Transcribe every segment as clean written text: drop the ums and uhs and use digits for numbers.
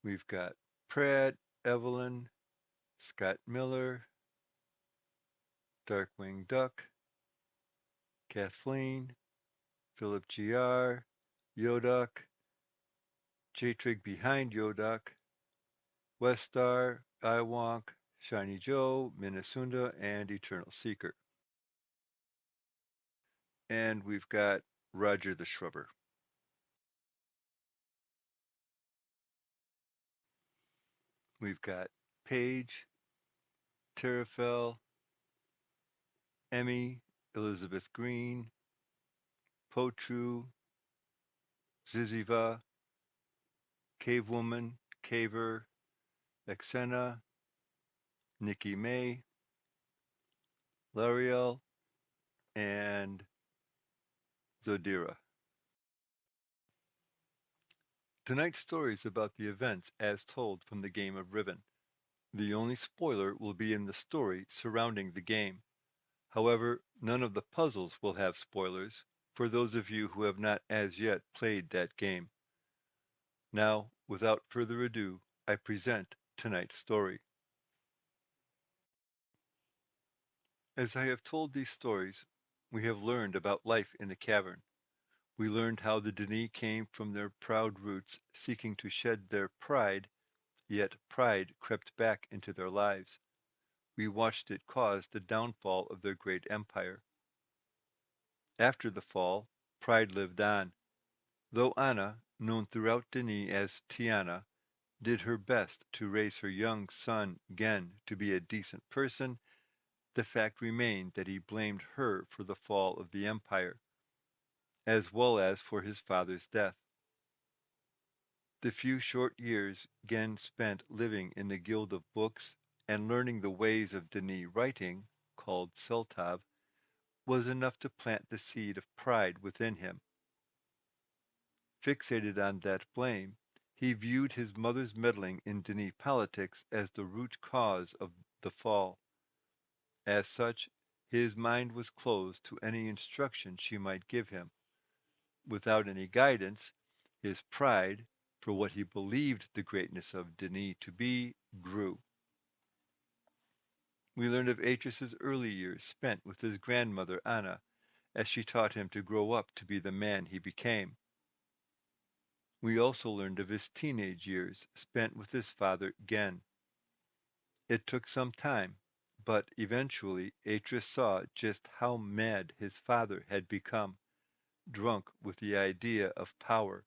We've got Pratt, Evelyn, Scott Miller, Darkwing Duck, Kathleen, Philip GR, Yoduck, J-Trig behind Yoduck, Westar, Iwonk, Shiny Joe, Minnesunda, and Eternal Seeker. And we've got Roger the Shrubber. We've got Paige, Terrafell, Emmy, Elizabeth Green, Potru, Ziziva, Cave Woman, Caver, Exena, Nikki May, L'Ariel, and Zodira. Tonight's story is about the events as told from the game of Riven. The only spoiler will be in the story surrounding the game. However, none of the puzzles will have spoilers for those of you who have not as yet played that game. Now, without further ado, I present tonight's story. As I have told these stories, we have learned about life in the cavern. We learned how the D'ni came from their proud roots, seeking to shed their pride, yet pride crept back into their lives. We watched it cause the downfall of their great empire. After the fall, pride lived on, though Anna, known throughout D'ni as Tiana, did her best to raise her young son Gen to be a decent person. The fact remained that he blamed her for the fall of the empire, as well as for his father's death. The few short years Gen spent living in the Guild of Books and learning the ways of D'ni writing, called Seltav, was enough to plant the seed of pride within him. Fixated on that blame, he viewed his mother's meddling in D'ni politics as the root cause of the fall. As such, his mind was closed to any instruction she might give him. Without any guidance, his pride, for what he believed the greatness of D'ni to be, grew. We learned of Atris's early years spent with his grandmother Anna, as she taught him to grow up to be the man he became. We also learned of his teenage years spent with his father Gen. It took some time, but eventually Atris saw just how mad his father had become, drunk with the idea of power,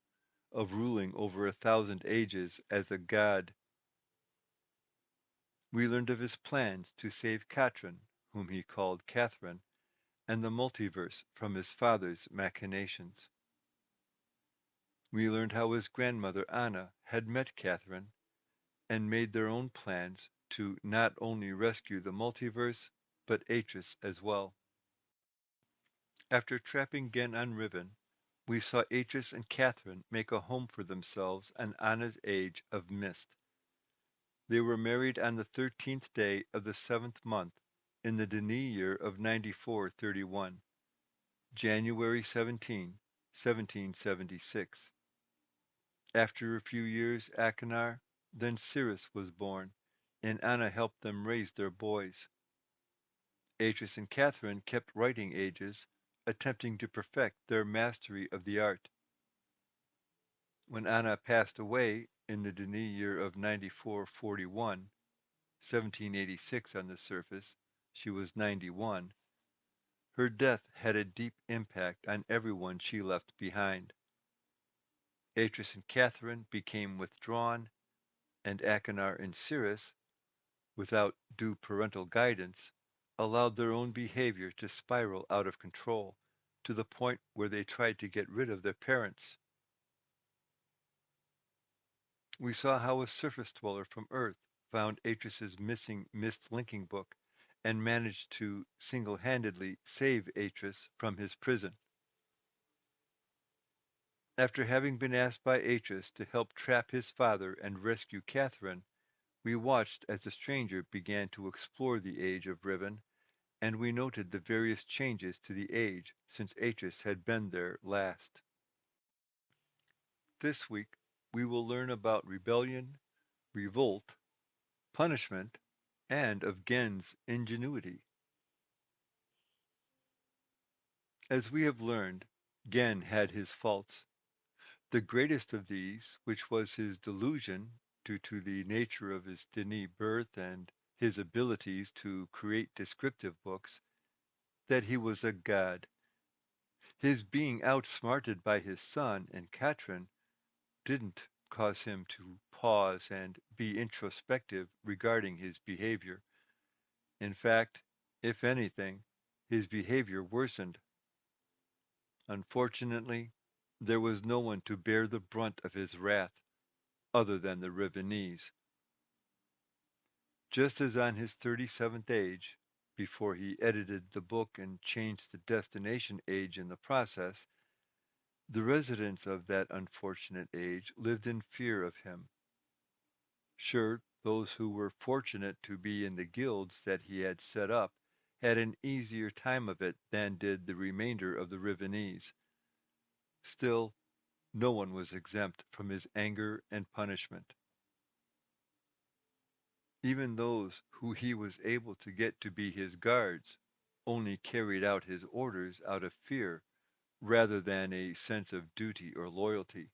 of ruling over 1,000 ages as a god. We learned of his plans to save Katrin, whom he called Catherine, and the multiverse from his father's machinations. We learned how his grandmother Anna had met Catherine and made their own plans to not only rescue the multiverse, but Atris as well. After trapping Gen on Riven, we saw Atris and Catherine make a home for themselves on Anna's Age of Mist. They were married on the 13th day of the 7th month in the D'ni year of 9431, January 17, 1776. After a few years, Achenar, then Cyrus was born, and Anna helped them raise their boys. Atris and Catherine kept writing ages, attempting to perfect their mastery of the art. When Anna passed away in the D'ni year of 9441, 1786 on the surface, she was 91, her death had a deep impact on everyone she left behind. Atris and Catherine became withdrawn, and Achenar and Cyrus, without due parental guidance, allowed their own behavior to spiral out of control, to the point where they tried to get rid of their parents. We saw how a surface dweller from Earth found Atris's missing Mist linking book and managed to single-handedly save Atris from his prison. After having been asked by Atris to help trap his father and rescue Catherine, we watched as the stranger began to explore the Age of Riven, and we noted the various changes to the age since Atris had been there last. This week, we will learn about rebellion, revolt, punishment, and of Gen's ingenuity. As we have learned, Gen had his faults. The greatest of these, which was his delusion due to the nature of his Dini birth and his abilities to create descriptive books, that he was a god. His being outsmarted by his son and Katrin didn't cause him to pause and be introspective regarding his behavior. In fact, if anything, his behavior worsened. Unfortunately, there was no one to bear the brunt of his wrath other than the Rivanese. Just as on his 37th age, before he edited the book and changed the destination age in the process, the residents of that unfortunate age lived in fear of him. Sure, those who were fortunate to be in the guilds that he had set up had an easier time of it than did the remainder of the Rivanese. Still, no one was exempt from his anger and punishment. Even those who he was able to get to be his guards only carried out his orders out of fear rather than a sense of duty or loyalty.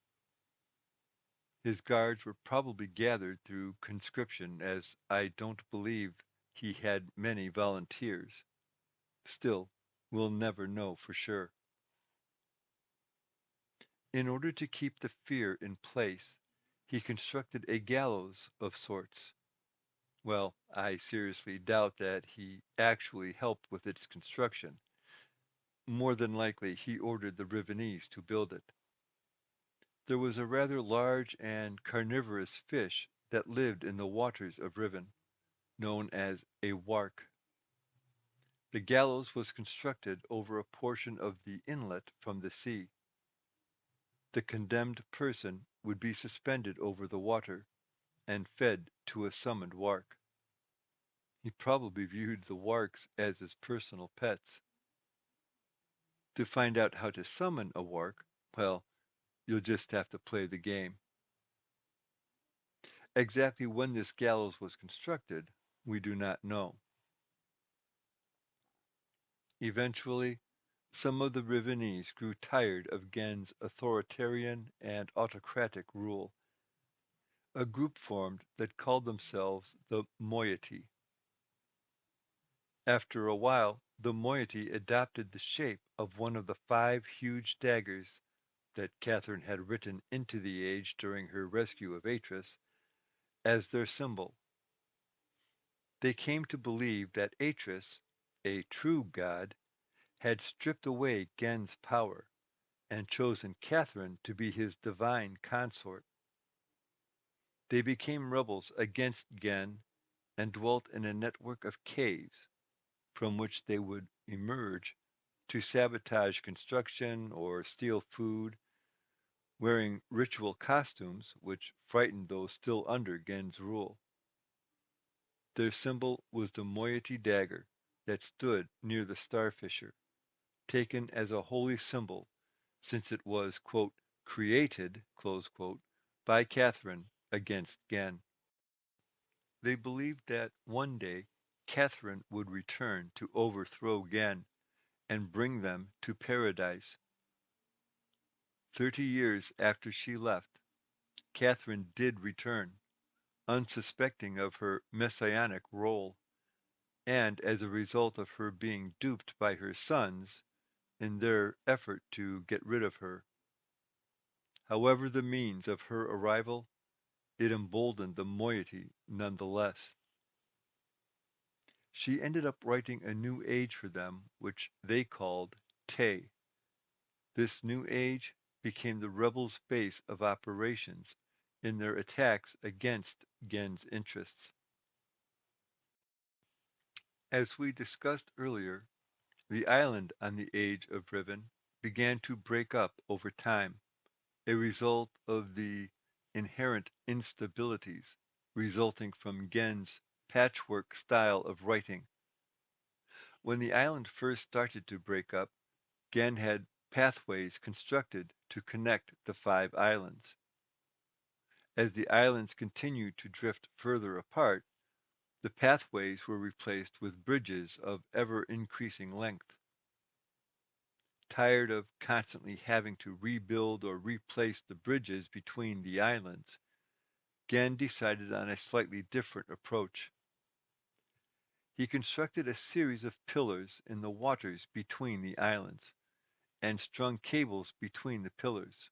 His guards were probably gathered through conscription, as I don't believe he had many volunteers. Still, we'll never know for sure. In order to keep the fear in place, he constructed a gallows of sorts. Well, I seriously doubt that he actually helped with its construction. More than likely, he ordered the Rivanese to build it. There was a rather large and carnivorous fish that lived in the waters of Riven, known as a wark. The gallows was constructed over a portion of the inlet from the sea. The condemned person would be suspended over the water and fed to a summoned wark. He probably viewed the warks as his personal pets. To find out how to summon a wark, well, you'll just have to play the game. Exactly when this gallows was constructed, we do not know. Eventually, some of the Rivanese grew tired of Gen's authoritarian and autocratic rule. A group formed that called themselves the moiety. After a while, the moiety adopted the shape of one of the 5 huge daggers that Catherine had written into the age during her rescue of Atris as their symbol. They came to believe that Atris, a true god, had stripped away Gen's power and chosen Catherine to be his divine consort. They became rebels against Gen and dwelt in a network of caves from which they would emerge to sabotage construction or steal food, wearing ritual costumes which frightened those still under Gen's rule. Their symbol was the moiety dagger that stood near the starfisher, taken as a holy symbol since it was, quote, created, close quote, by Catherine against Gen. They believed that one day Catherine would return to overthrow Gen and bring them to paradise. 30 years after she left, Catherine did return, unsuspecting of her messianic role, and as a result of her being duped by her sons in their effort to get rid of her. However the means of her arrival, it emboldened the moiety nonetheless. She ended up writing a new age for them, which they called Te. This new age became the rebels' base of operations in their attacks against Gen's interests. As we discussed earlier, the island on the Age of Riven began to break up over time, a result of the inherent instabilities resulting from Gen's patchwork style of writing. When the island first started to break up, Gen had pathways constructed to connect the 5 islands. As the islands continued to drift further apart, the pathways were replaced with bridges of ever increasing length. Tired of constantly having to rebuild or replace the bridges between the islands, Genn decided on a slightly different approach. He constructed a series of pillars in the waters between the islands, and strung cables between the pillars.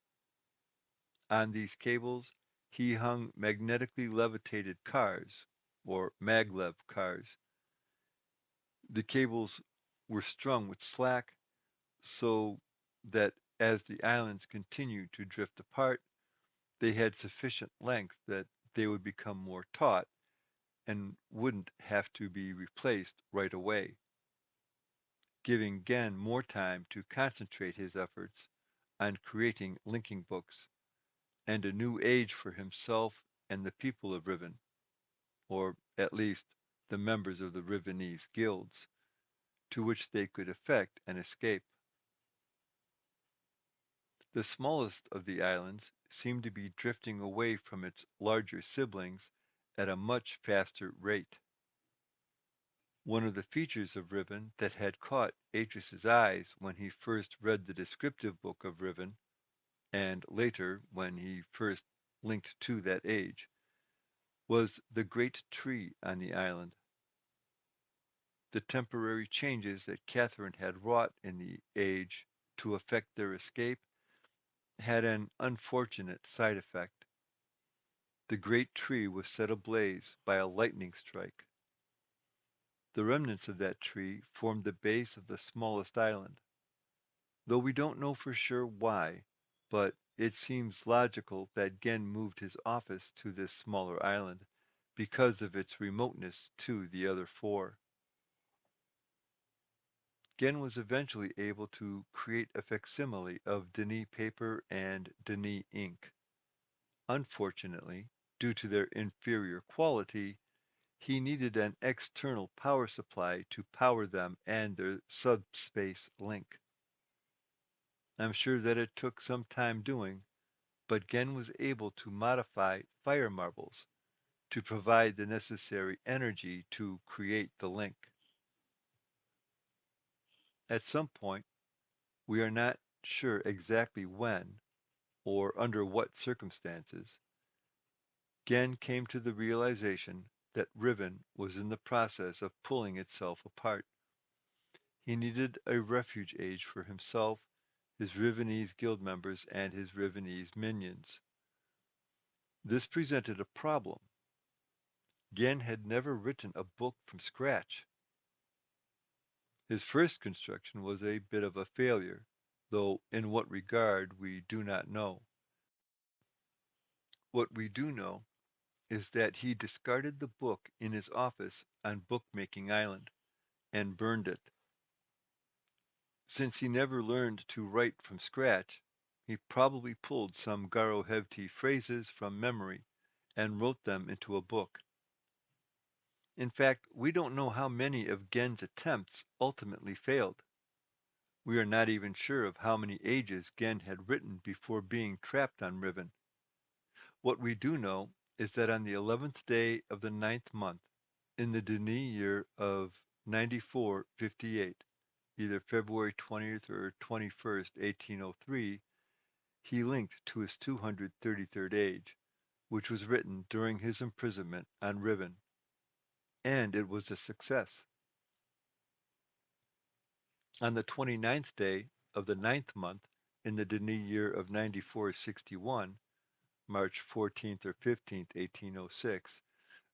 On these cables he hung magnetically levitated cars, or maglev cars. The cables were strung with slack so that as the islands continued to drift apart, they had sufficient length that they would become more taut and wouldn't have to be replaced right away, giving Genn more time to concentrate his efforts on creating linking books and a new age for himself and the people of Riven, or at least the members of the Rivenese guilds, to which they could effect an escape. The smallest of the islands seemed to be drifting away from its larger siblings at a much faster rate. One of the features of Riven that had caught Atrus's eyes when he first read the descriptive book of Riven, and later when he first linked to that age, was the great tree on the island. The temporary changes that Catherine had wrought in the age to effect their escape had an unfortunate side effect. The great tree was set ablaze by a lightning strike. The remnants of that tree formed the base of the smallest island, though we don't know for sure why, but it seems logical that Genn moved his office to this smaller island because of its remoteness to the other four. Genn was eventually able to create a facsimile of Denis paper and Denis ink. Unfortunately, due to their inferior quality, he needed an external power supply to power them and their subspace link. I'm sure that it took some time doing, but Genn was able to modify fire marbles to provide the necessary energy to create the link. At some point, we are not sure exactly when or under what circumstances, Genn came to the realization that Riven was in the process of pulling itself apart. He needed a refuge age for himself, his Rivenese guild members, and his Rivenese minions. This presented a problem. Genn had never written a book from scratch. His first construction was a bit of a failure, though in what regard we do not know. What we do know is that he discarded the book in his office on Bookmaking Island and burned it. Since he never learned to write from scratch, he probably pulled some Garo Hevti phrases from memory and wrote them into a book. In fact, we don't know how many of Genn's attempts ultimately failed. We are not even sure of how many ages Genn had written before being trapped on Riven. What we do know is that on the 11th day of the ninth month, in the Denis year of 9458, either February 20th or 21st, 1803, he linked to his 233rd age, which was written during his imprisonment on Riven, and it was a success. On the 29th day of the ninth month in the Denis year of 9461, March 14th or 15th, 1806,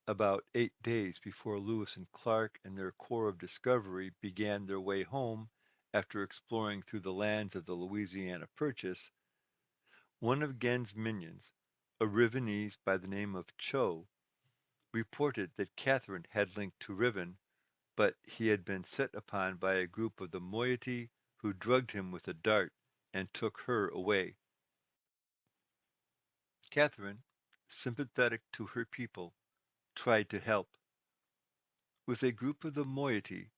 about 8 days before Lewis and Clark and their Corps of Discovery began their way home after exploring through the lands of the Louisiana Purchase, one of Genn's minions, a Rivenese by the name of Cho, reported that Catherine had linked to Riven, but he had been set upon by a group of the moiety who drugged him with a dart and took her away. Catherine, sympathetic to her people, tried to help. With a group of the moiety,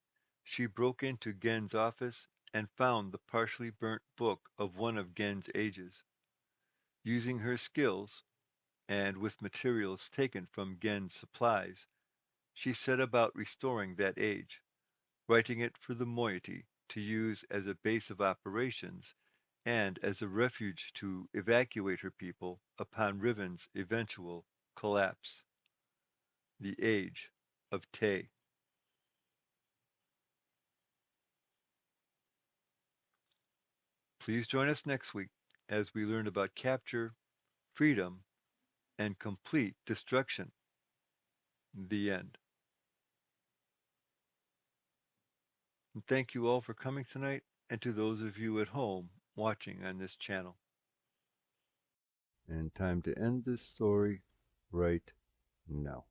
she broke into Genn's office and found the partially burnt book of one of Genn's ages. Using her skills, and with materials taken from Gen's supplies, she set about restoring that age, writing it for the moiety to use as a base of operations and as a refuge to evacuate her people upon Riven's eventual collapse. The Age of Tay. Please join us next week as we learn about capture, freedom, and complete destruction. The end. And thank you all for coming tonight, and to those of you at home watching on this channel. And time to end this story right now.